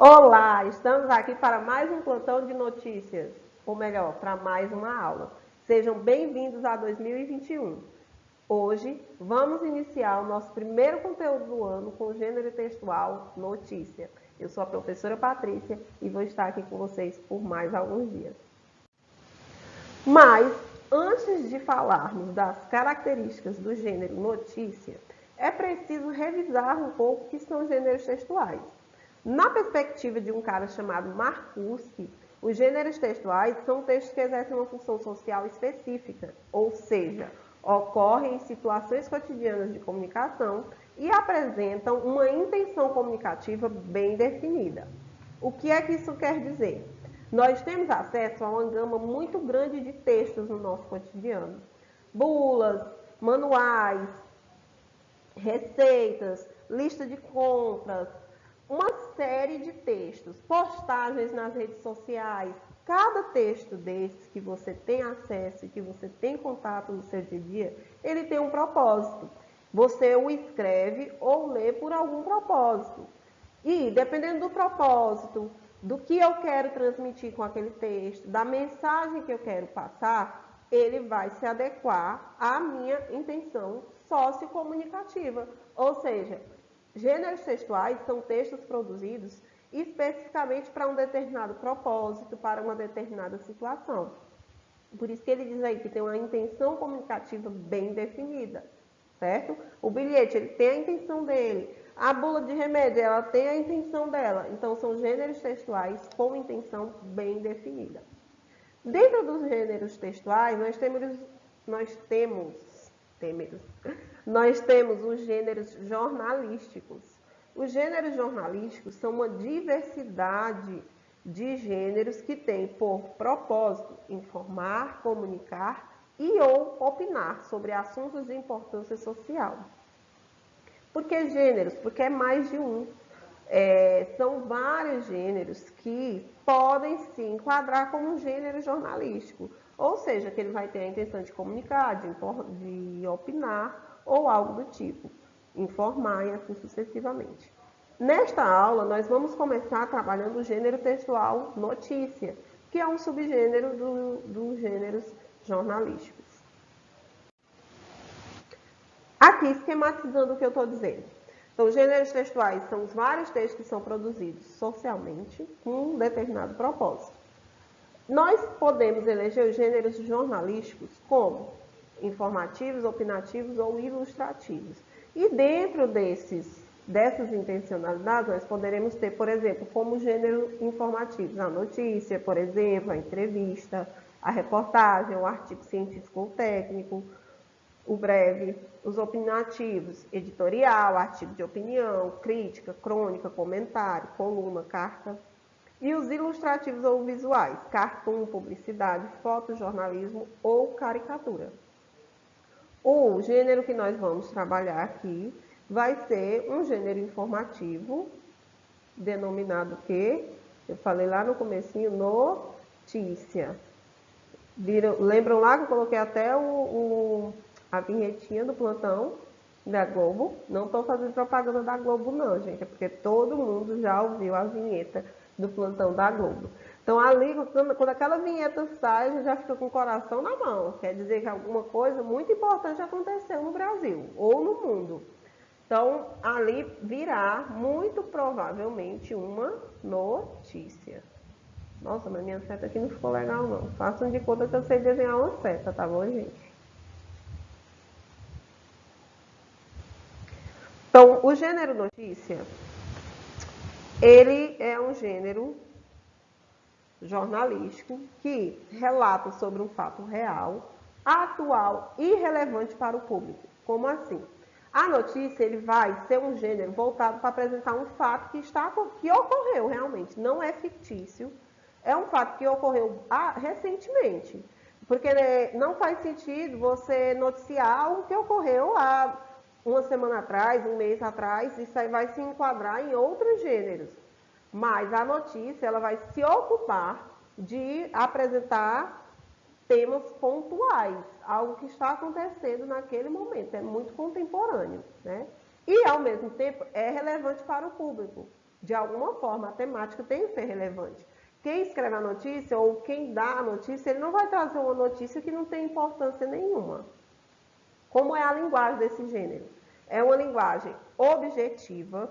Olá, estamos aqui para mais um plantão de notícias, ou melhor, para mais uma aula. Sejam bem-vindos a 2021. Hoje vamos iniciar o nosso primeiro conteúdo do ano com o gênero textual notícia. Eu sou a professora Patrícia e vou estar aqui com vocês por mais alguns dias. Mas, antes de falarmos das características do gênero notícia, é preciso revisar um pouco o que são gêneros textuais. Na perspectiva de um cara chamado Marcuski, os gêneros textuais são textos que exercem uma função social específica, ou seja, ocorrem em situações cotidianas de comunicação e apresentam uma intenção comunicativa bem definida. O que é que isso quer dizer? Nós temos acesso a uma gama muito grande de textos no nosso cotidiano. Bulas, manuais, receitas, lista de compras, uma série de textos, postagens nas redes sociais. Cada texto desses que você tem acesso e que você tem contato no seu dia a dia, ele tem um propósito. Você o escreve ou lê por algum propósito. E, dependendo do propósito, do que eu quero transmitir com aquele texto, da mensagem que eu quero passar, ele vai se adequar à minha intenção sociocomunicativa. Ou seja, gêneros textuais são textos produzidos especificamente para um determinado propósito, para uma determinada situação. Por isso que ele diz aí que tem uma intenção comunicativa bem definida, certo? O bilhete, ele tem a intenção dele. A bula de remédio, ela tem a intenção dela. Então, são gêneros textuais com intenção bem definida. Dentro dos gêneros textuais, nós temos os gêneros jornalísticos. Os gêneros jornalísticos são uma diversidade de gêneros que têm por propósito informar, comunicar e ou opinar sobre assuntos de importância social. Por que gêneros? Porque é mais de um. São vários gêneros que podem se enquadrar como um gênero jornalístico. Ou seja, que ele vai ter a intenção de comunicar, de opinar ou algo do tipo. Informar e assim sucessivamente. Nesta aula, nós vamos começar trabalhando o gênero textual notícia, que é um subgênero dos gêneros jornalísticos. Aqui, esquematizando o que eu estou dizendo. Então, os gêneros textuais são os vários textos que são produzidos socialmente com um determinado propósito. Nós podemos eleger os gêneros jornalísticos como informativos, opinativos ou ilustrativos. E dentro dessas intencionalidades, nós poderemos ter, por exemplo, como gênero informativos, a notícia, por exemplo, a entrevista, a reportagem, o artigo científico ou técnico, o breve, os opinativos, editorial, artigo de opinião, crítica, crônica, comentário, coluna, carta. E os ilustrativos ou visuais, cartoon, publicidade, fotojornalismo ou caricatura. O gênero que nós vamos trabalhar aqui vai ser um gênero informativo, denominado que, eu falei lá no comecinho, notícia. Lembram lá que eu coloquei até a vinhetinha do plantão da Globo? Não estou fazendo propaganda da Globo não, gente, é porque todo mundo já ouviu a vinheta do plantão da Globo. Então, ali, quando aquela vinheta sai, a gente já fica com o coração na mão. Quer dizer que alguma coisa muito importante aconteceu no Brasil ou no mundo. Então, ali virá, muito provavelmente, uma notícia. Nossa, mas minha seta aqui não ficou legal, não. Façam de conta que eu sei desenhar uma seta, tá bom, gente? Então, o gênero notícia, ele é um gênero jornalístico que relata sobre um fato real, atual e relevante para o público. Como assim? A notícia, ele vai ser um gênero voltado para apresentar um fato que ocorreu realmente, não é fictício, é um fato que ocorreu recentemente. Porque não faz sentido você noticiar algo que ocorreu há uma semana atrás, um mês atrás, isso aí vai se enquadrar em outros gêneros. Mas a notícia, ela vai se ocupar de apresentar temas pontuais, algo que está acontecendo naquele momento, é muito contemporâneo, né? E, ao mesmo tempo, é relevante para o público. De alguma forma, a temática tem que ser relevante. Quem escreve a notícia ou quem dá a notícia, ele não vai trazer uma notícia que não tem importância nenhuma. Como é a linguagem desse gênero? É uma linguagem objetiva,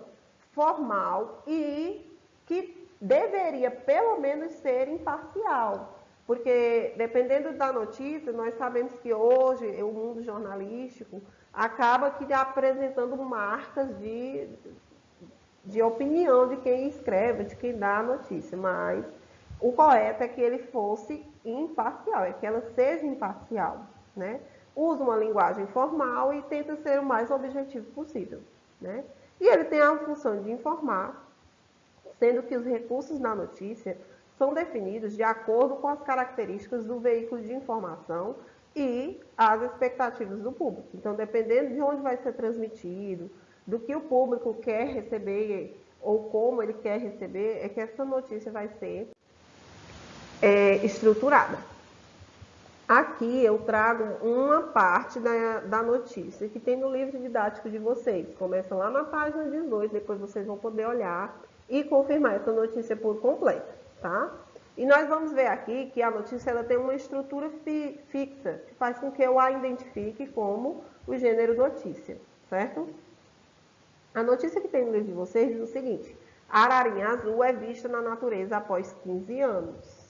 formal e que deveria, pelo menos, ser imparcial. Porque, dependendo da notícia, nós sabemos que hoje o mundo jornalístico acaba que apresentando marcas de opinião de quem escreve, de quem dá a notícia. Mas o correto é que ele fosse imparcial, é que ela seja imparcial, né? Usa uma linguagem formal e tenta ser o mais objetivo possível, né? E ele tem a função de informar, sendo que os recursos na notícia são definidos de acordo com as características do veículo de informação e as expectativas do público. Então, dependendo de onde vai ser transmitido, do que o público quer receber ou como ele quer receber, é que essa notícia vai ser estruturada. Aqui eu trago uma parte da notícia que tem no livro didático de vocês. Começa lá na página 18, depois vocês vão poder olhar e confirmar essa notícia por completo, tá? E nós vamos ver aqui que a notícia ela tem uma estrutura fixa, que faz com que eu a identifique como o gênero notícia, certo? A notícia que tem no livro de vocês diz o seguinte: a ararinha azul é vista na natureza após 15 anos.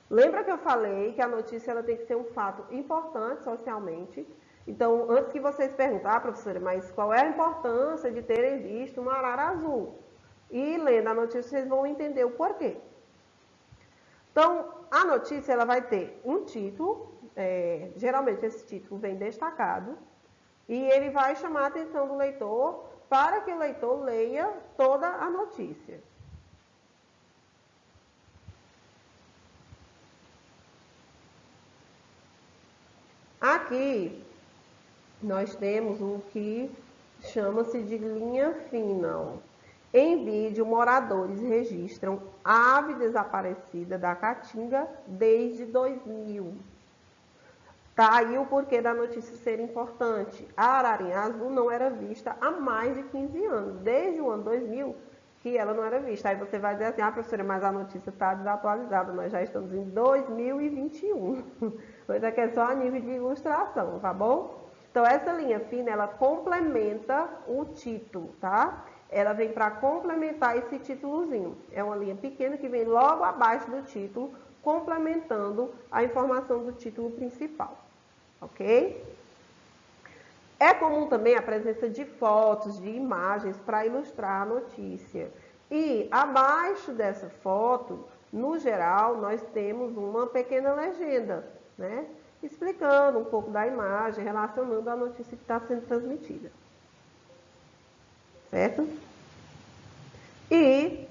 Lembra que eu falei que a notícia ela tem que ser um fato importante socialmente? Então, antes que vocês perguntem, professora, mas qual é a importância de terem visto uma arara azul? E lendo a notícia, vocês vão entender o porquê. Então, a notícia ela vai ter um título, geralmente esse título vem destacado, e ele vai chamar a atenção do leitor para que o leitor leia toda a notícia. Aqui, nós temos o que chama-se de linha fina. Ó. Em vídeo, moradores registram ave desaparecida da Caatinga desde 2000. Tá aí o porquê da notícia ser importante. A ararinha azul não era vista há mais de 15 anos, desde o ano 2000 que ela não era vista. Aí você vai dizer assim, professora, mas a notícia está desatualizada, nós já estamos em 2021. Mas aqui é só a nível de ilustração, tá bom? Então, essa linha fina, ela complementa o título, tá? Ela vem para complementar esse títulozinho. É uma linha pequena que vem logo abaixo do título, complementando a informação do título principal, ok? É comum também a presença de fotos, de imagens para ilustrar a notícia. E abaixo dessa foto, no geral, nós temos uma pequena legenda, né? Explicando um pouco da imagem, relacionando a notícia que está sendo transmitida. Certo? E,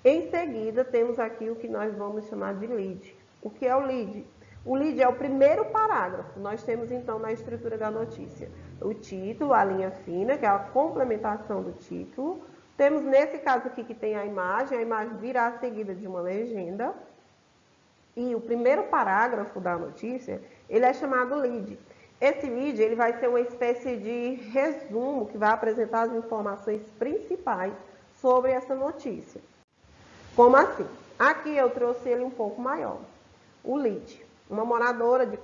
em seguida, temos aqui o que nós vamos chamar de lead. O que é o lead? O lead é o primeiro parágrafo. Nós temos, então, na estrutura da notícia, o título, a linha fina, que é a complementação do título. Temos, nesse caso aqui, que tem a imagem virá seguida de uma legenda. E o primeiro parágrafo da notícia, ele é chamado lead. Esse lead, ele vai ser uma espécie de resumo que vai apresentar as informações principais sobre essa notícia. Como assim? Aqui eu trouxe ele um pouco maior. O lead. Uma moradora de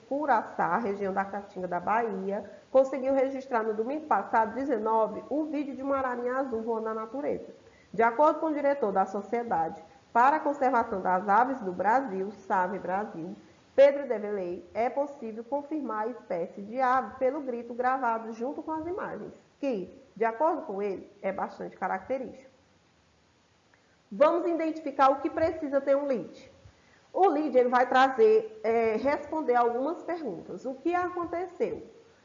Curaçá, região da Caatinga da Bahia, conseguiu registrar no domingo passado, 19, o vídeo de uma ararinha azul voando na natureza. De acordo com o diretor da Sociedade para a Conservação das Aves do Brasil, SAVE Brasil, Pedro Develey, é possível confirmar a espécie de ave pelo grito gravado junto com as imagens, que, de acordo com ele, é bastante característico. Vamos identificar o que precisa ter um lead. O lead ele vai trazer, responder algumas perguntas. O que aconteceu?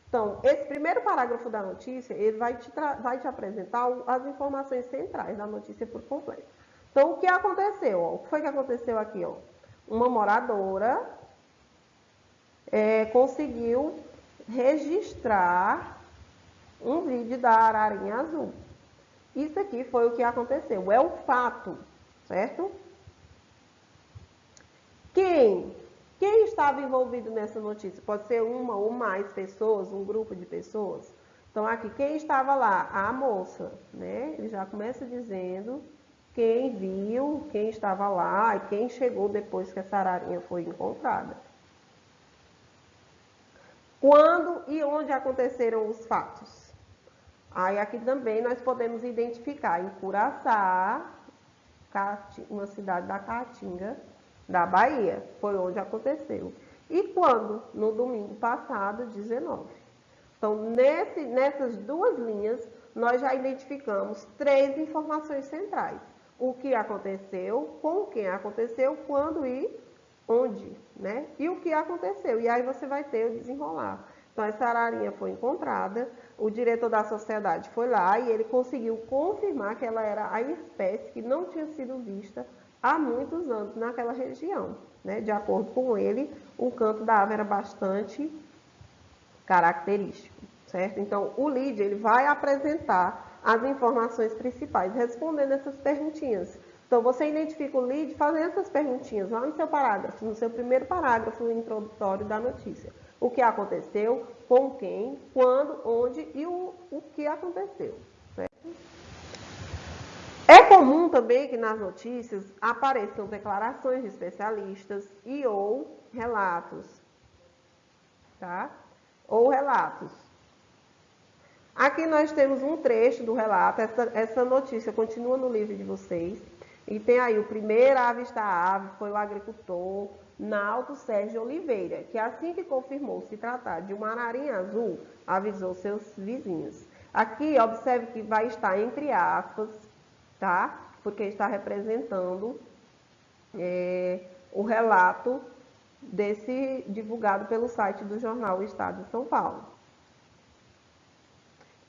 Então, esse primeiro parágrafo da notícia, ele vai te apresentar as informações centrais da notícia por completo. Então, o que aconteceu? Ó? O que foi que aconteceu aqui? Ó? Uma moradora conseguiu registrar um vídeo da ararinha azul. Isso aqui foi o que aconteceu, é o fato, certo? Quem estava envolvido nessa notícia? Pode ser uma ou mais pessoas, um grupo de pessoas. Então, aqui, quem estava lá? A moça, né? Ele já começa dizendo quem viu, quem estava lá e quem chegou depois que essa ararinha foi encontrada. Quando e onde aconteceram os fatos? Aí aqui também nós podemos identificar em Curaçá, uma cidade da Caatinga, da Bahia, foi onde aconteceu. E quando? No domingo passado, 19. Então, nessas duas linhas, nós já identificamos 3 informações centrais. O que aconteceu, com quem aconteceu, quando e onde, né? E o que aconteceu. E aí você vai ter o desenrolar. Então, essa ararinha foi encontrada, o diretor da sociedade foi lá e ele conseguiu confirmar que ela era a espécie que não tinha sido vista há muitos anos naquela região, né? De acordo com ele, o canto da ave era bastante característico, certo? Então, o lead ele vai apresentar as informações principais, respondendo essas perguntinhas. Então, você identifica o lead fazendo essas perguntinhas lá no seu parágrafo, no seu primeiro parágrafo introdutório da notícia. O que aconteceu, com quem, quando, onde e o que aconteceu, certo? É comum também que nas notícias apareçam declarações de especialistas e ou relatos, tá? Ou relatos. Aqui nós temos um trecho do relato, essa notícia continua no livro de vocês, e tem aí o primeiro a avistar a ave foi o agricultor Naldo Sérgio Oliveira, que assim que confirmou se tratar de uma ararinha azul, avisou seus vizinhos. Aqui, observe que vai estar entre aspas, tá? Porque está representando o relato divulgado pelo site do jornal Estado de São Paulo.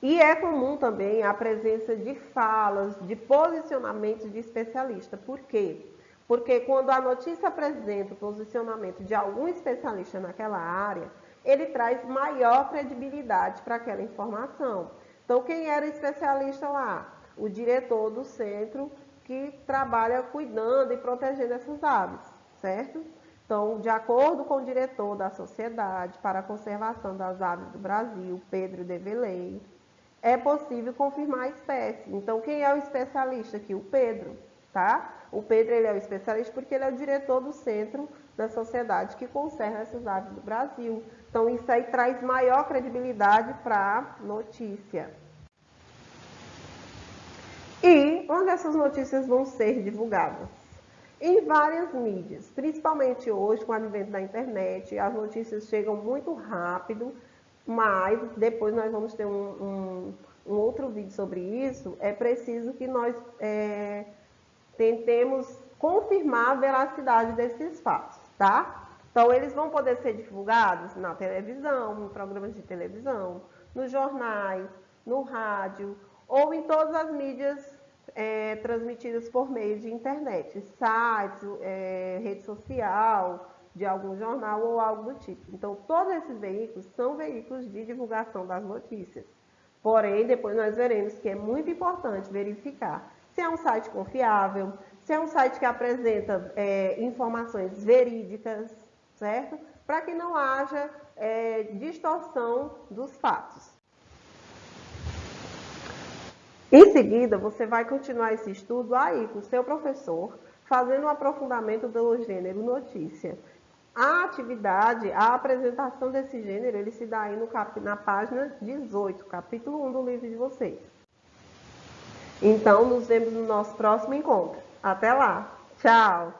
E é comum também a presença de falas, de posicionamentos de especialista. Por quê? Porque quando a notícia apresenta o posicionamento de algum especialista naquela área, ele traz maior credibilidade para aquela informação. Então, quem era especialista lá? O diretor do centro que trabalha cuidando e protegendo essas aves, certo? Então, de acordo com o diretor da Sociedade para a Conservação das Aves do Brasil, Pedro Develey, é possível confirmar a espécie. Então, quem é o especialista aqui? O Pedro, tá? O Pedro ele é o especialista porque ele é o diretor do centro da sociedade que conserva essas aves do Brasil. Então, isso aí traz maior credibilidade para a notícia. E onde essas notícias vão ser divulgadas? Em várias mídias, principalmente hoje com o advento da internet, as notícias chegam muito rápido, mas depois nós vamos ter um outro vídeo sobre isso. É preciso que nós tentemos confirmar a veracidade desses fatos, tá? Então, eles vão poder ser divulgados na televisão, em programas de televisão, nos jornais, no rádio, ou em todas as mídias transmitidas por meio de internet, sites, rede social, de algum jornal ou algo do tipo. Então, todos esses veículos são veículos de divulgação das notícias. Porém, depois nós veremos que é muito importante verificar se é um site confiável, se é um site que apresenta informações verídicas, certo? Para que não haja distorção dos fatos. Em seguida, você vai continuar esse estudo aí com o seu professor, fazendo um aprofundamento do gênero notícia. A atividade, a apresentação desse gênero, ele se dá aí na página 18, capítulo 1 do livro de vocês. Então, nos vemos no nosso próximo encontro. Até lá! Tchau!